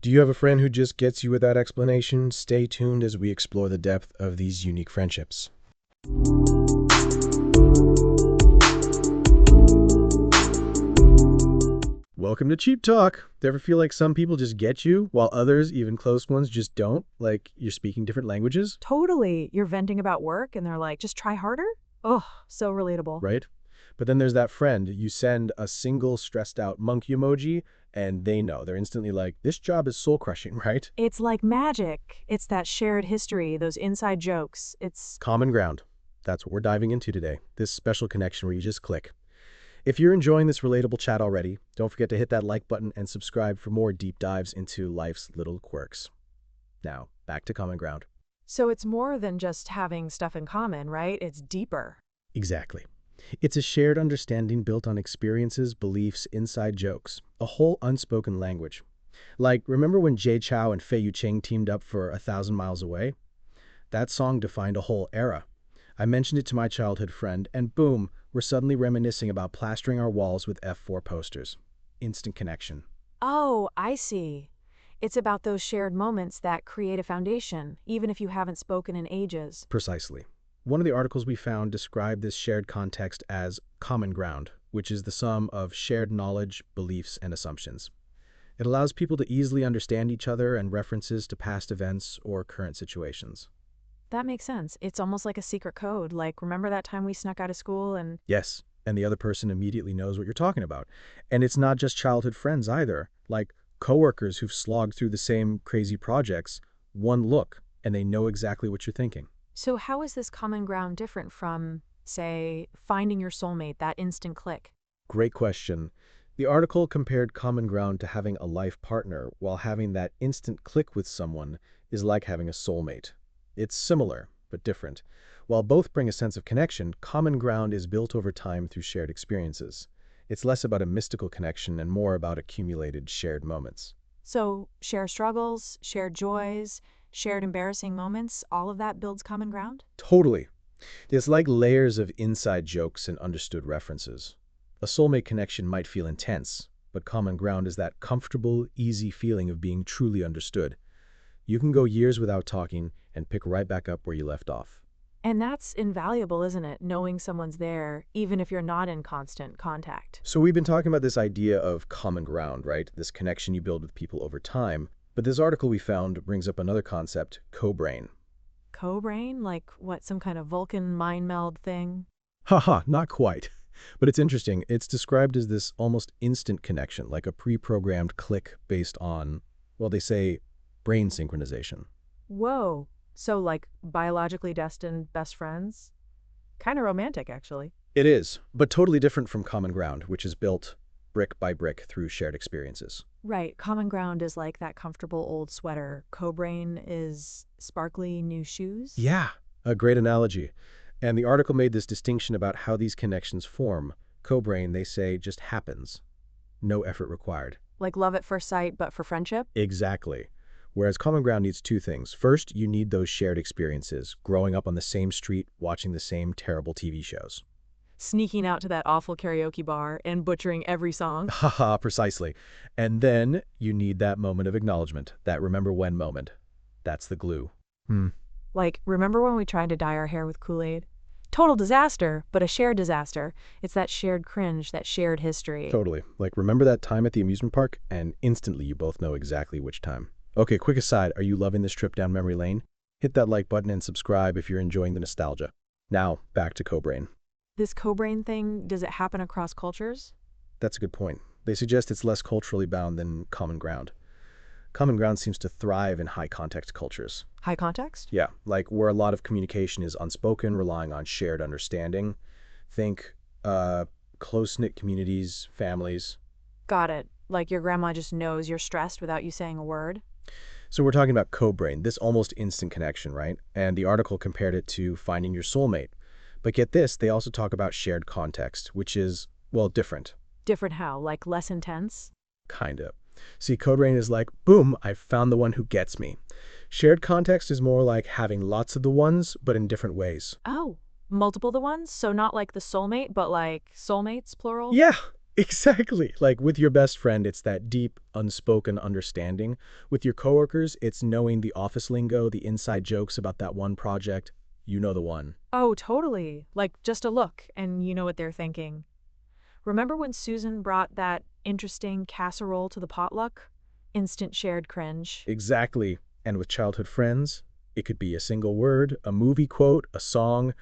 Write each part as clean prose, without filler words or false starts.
Do you have a friend who just gets you without explanation? Stay tuned as we explore the depth of these unique friendships. Welcome to Cheap Talk. Do you ever feel like some people just get you while others, even close ones, just don't? Like you're speaking different languages? Totally. You're venting about work and they're like, just try harder? Oh, so relatable. Right? But then there's that friend. You send a single stressed out monkey emoji and they know. They're instantly like, this job is soul crushing, right? It's like magic. It's that shared history, those inside jokes. It's Common ground. That's what we're diving into today. This special connection where you just click. If you're enjoying this relatable chat already, don't forget to hit that like button and subscribe for more deep dives into life's little quirks. Now, back to common ground. so it's more than just having stuff in common, right? It's deeper. Exactly. It's a shared understanding built on experiences, beliefs, inside jokes, a whole unspoken language. Like, remember when Jay Chou and Fei Yuqing teamed up for A Thousand Miles Away? That song defined a whole era. I mentioned it to my childhood friend, and boom, we're suddenly reminiscing about plastering our walls with F4 posters. Instant connection. Oh, I see. It's about those shared moments that create a foundation, even if you haven't spoken in ages. Precisely. One of the articles we found described this shared context as common ground, which is the sum of shared knowledge, beliefs, and assumptions. It allows people to easily understand each other and references to past events or current situations. That makes sense. It's almost like a secret code. Like, remember that time we snuck out of school and Yes, and the other person immediately knows what you're talking about. And it's not just childhood friends either, like coworkers who've slogged through the same crazy projects, one look, and they know exactly what you're thinking. so how is this common ground different from, say, finding your soulmate, that instant click? Great question. The article compared common ground to having a life partner, while having that instant click with someone is like having a soulmate. It's similar, but different. While both bring a sense of connection, common ground is built over time through shared experiences. It's less about a mystical connection and more about accumulated shared moments. So, shared struggles, shared joys, shared embarrassing moments, all of that builds common ground? Totally. It's like layers of inside jokes and understood references. A soulmate connection might feel intense, but common ground is that comfortable, easy feeling of being truly understood. You can go years without talking and pick right back up where you left off. And that's invaluable, isn't it? Knowing someone's there, even if you're not in constant contact. So we've been talking about this idea of common ground, right? This connection you build with people over time. But this article we found brings up another concept, co-brain. Co-brain? Like what, some kind of Vulcan mind meld thing? Haha, not quite. But it's interesting. It's described as this almost instant connection, like a pre-programmed click based on, well, they say brain synchronization. Whoa. So, like, biologically destined best friends? Kind of romantic, actually. It is, but totally different from common ground, which is built brick by brick through shared experiences. Right. Common ground is like that comfortable old sweater. Co-brain is sparkly new shoes. Yeah, a great analogy. And the article made this distinction about how these connections form. Co-brain, they say, just happens. No effort required. Like love at first sight, but for friendship? Exactly. Whereas common ground needs two things. First, you need those shared experiences, growing up on the same street, watching the same terrible TV shows. Sneaking out to that awful karaoke bar and butchering every song. Haha, precisely. And then you need that moment of acknowledgement, that remember when moment. That's the glue. Like, remember when we tried to dye our hair with Kool-Aid? Total disaster, but a shared disaster. It's that shared cringe, that shared history. Totally. Like, remember that time at the amusement park? And instantly you both know exactly which time. Okay, quick aside, are you loving this trip down memory lane? Hit that like button and subscribe if you're enjoying the nostalgia. Now, back to co-brain. This co-brain thing, does it happen across cultures? That's a good point. They suggest it's less culturally bound than common ground. Common ground seems to thrive in high context cultures. High context? Yeah, like where a lot of communication is unspoken, relying on shared understanding. Think close-knit communities, families. Got it. Like your grandma just knows you're stressed without you saying a word? So we're talking about co-brain, this almost instant connection, right? And the article compared it to finding your soulmate. But get this, they also talk about shared context, which is, well, different. Different how? Like less intense? Kinda. See, co-brain is like, boom, I found the one who gets me. Shared context is more like having lots of the ones, but in different ways. Oh, multiple the ones? So not like the soulmate, but like soulmates, plural? Yeah, Exactly. Like with your best friend, it's that deep, unspoken understanding. With your coworkers, it's knowing the office lingo, the inside jokes about that one project. You know the one. Oh, totally. Like just a look, and you know what they're thinking. Remember when Susan brought that interesting casserole to the potluck? Instant shared cringe. Exactly. And with childhood friends, it could be a single word, a movie quote, a song,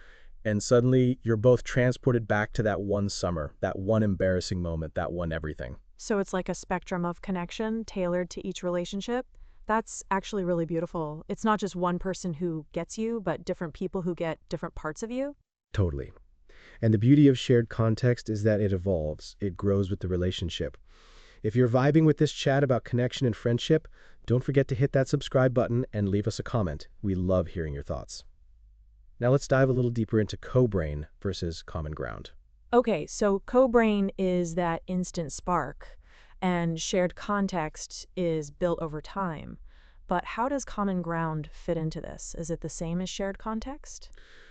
and suddenly you're both transported back to that one summer, that one embarrassing moment, that one everything. So it's like a spectrum of connection tailored to each relationship. That's actually really beautiful. It's not just one person who gets you, but different people who get different parts of you. Totally. And the beauty of shared context is that it evolves, it grows with the relationship. If you're vibing with this chat about connection and friendship, don't forget to hit that subscribe button and leave us a comment. We love hearing your thoughts. Now let's dive a little deeper into co-brain versus common ground. Okay, so co-brain is that instant spark, and shared context is built over time. But how does common ground fit into this? Is it the same as shared context?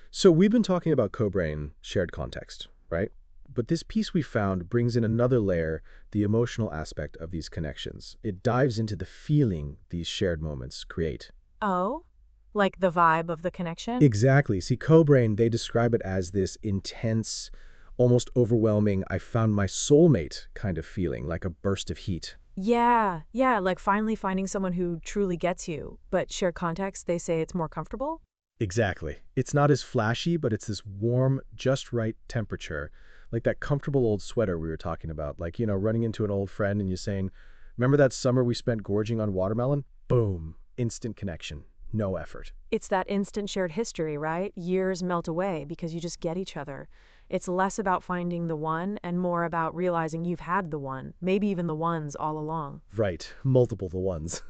So we've been talking about co-brain shared context, right? But this piece we found brings in another layer, the emotional aspect of these connections. It dives into the feeling these shared moments create. Oh, like the vibe of the connection? Exactly. See, co-brain, they describe it as this intense, almost overwhelming, I found my soulmate kind of feeling, like a burst of heat. Yeah, like finally finding someone who truly gets you. But shared context, they say it's more comfortable? Exactly. It's not as flashy, but it's this warm, just right temperature, like that comfortable old sweater we were talking about. Like, running into an old friend and you saying, remember that summer we spent gorging on watermelon? Boom. Instant connection. No effort. It's that instant shared history, right? Years melt away because you just get each other. It's less about finding the one and more about realizing you've had the one, maybe even the ones all along. Right. Multiple the ones.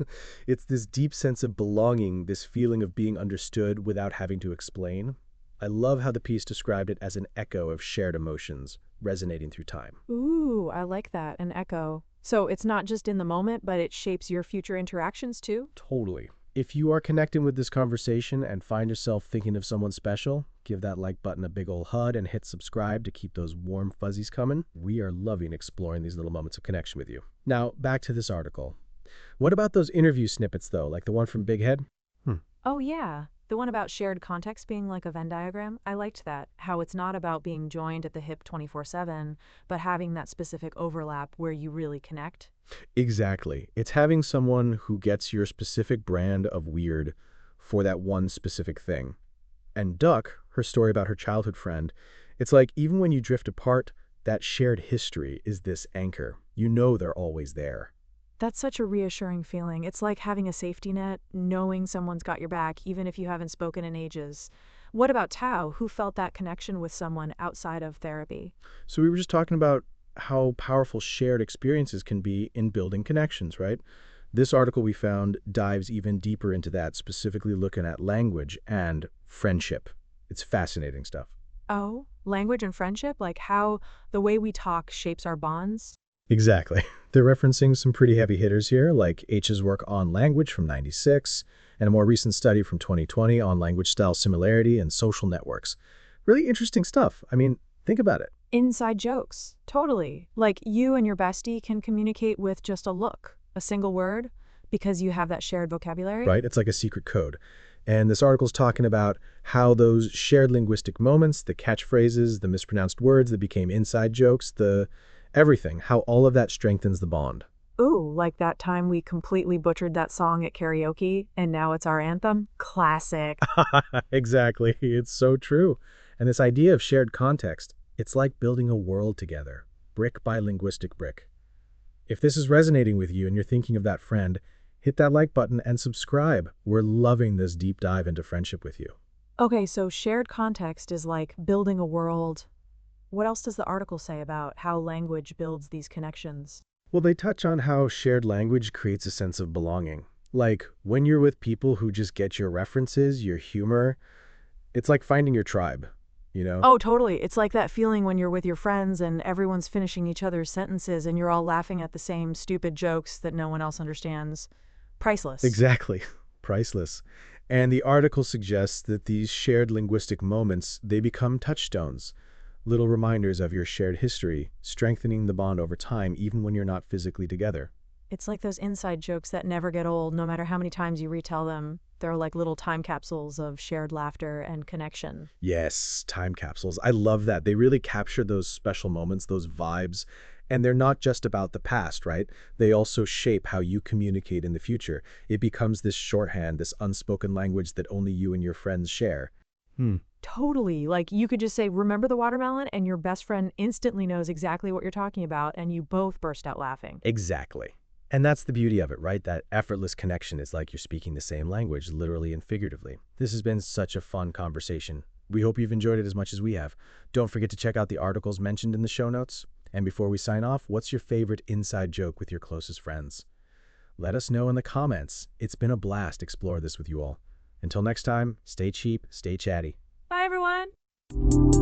It's this deep sense of belonging, this feeling of being understood without having to explain. I love how the piece described it as an echo of shared emotions resonating through time. Ooh, I like that, an echo. So it's not just in the moment, but it shapes your future interactions too? Totally. If you are connecting with this conversation and find yourself thinking of someone special, give that like button a big ol' HUD and hit subscribe to keep those warm fuzzies coming. We are loving exploring these little moments of connection with you. Now, back to this article. What about those interview snippets, though, like the one from Big Head? Oh, yeah. The one about shared context being like a Venn diagram. I liked that. How it's not about being joined at the hip 24/7, but having that specific overlap where you really connect. Exactly. It's having someone who gets your specific brand of weird for that one specific thing. And Duck, her story about her childhood friend, it's like even when you drift apart, that shared history is this anchor. You know they're always there. That's such a reassuring feeling. It's like having a safety net, knowing someone's got your back, even if you haven't spoken in ages. What about Tao, who felt that connection with someone outside of therapy? So we were just talking about how powerful shared experiences can be in building connections, right? This article we found dives even deeper into that, specifically looking at language and friendship. It's fascinating stuff. Oh, language and friendship, like how the way we talk shapes our bonds? Exactly. They're referencing some pretty heavy hitters here, like H's work on language from '96 and a more recent study from 2020 on language style similarity and social networks. Really interesting stuff. I mean, think about it, Inside jokes. Totally. Like you and your bestie can communicate with just a look, a single word, because you have that shared vocabulary. right? It's like a secret code. And this article's talking about how those shared linguistic moments, the catchphrases, the mispronounced words that became inside jokes, the everything, how all of that strengthens the bond. Ooh, like that time we completely butchered that song at karaoke and now it's our anthem? Classic. Exactly. It's so true. And this idea of shared context, it's like building a world together, brick by linguistic brick. If this is resonating with you and you're thinking of that friend, hit that like button and subscribe. We're loving this deep dive into friendship with you. Okay, so shared context is like building a world. What else does the article say about how language builds these connections? Well, they touch on how shared language creates a sense of belonging. Like when you're with people who just get your references, your humor, it's like finding your tribe, you know? Oh, totally. It's like that feeling when you're with your friends and everyone's finishing each other's sentences and you're all laughing at the same stupid jokes that no one else understands. Priceless. Exactly. Priceless. And the article suggests that these shared linguistic moments, they become touchstones, Little reminders of your shared history, strengthening the bond over time even when you're not physically together. It's like those inside jokes that never get old, no matter how many times you retell them. They're like little time capsules of shared laughter and connection. Yes, time capsules. I love that. They really capture those special moments, those vibes. And they're not just about the past, right? They also shape how you communicate in the future. It becomes this shorthand, this unspoken language that only you and your friends share. Hmm. Totally. Like you could just say, remember the watermelon, and your best friend instantly knows exactly what you're talking about, and you both burst out laughing. Exactly. And that's the beauty of it, right? That effortless connection is like you're speaking the same language, literally and figuratively. This has been such a fun conversation. We hope you've enjoyed it as much as we have. Don't forget to check out the articles mentioned in the show notes. And before we sign off, what's your favorite inside joke with your closest friends? Let us know in the comments. It's been a blast explore this with you all. Until next time, stay cheap, stay chatty. Bye, everyone.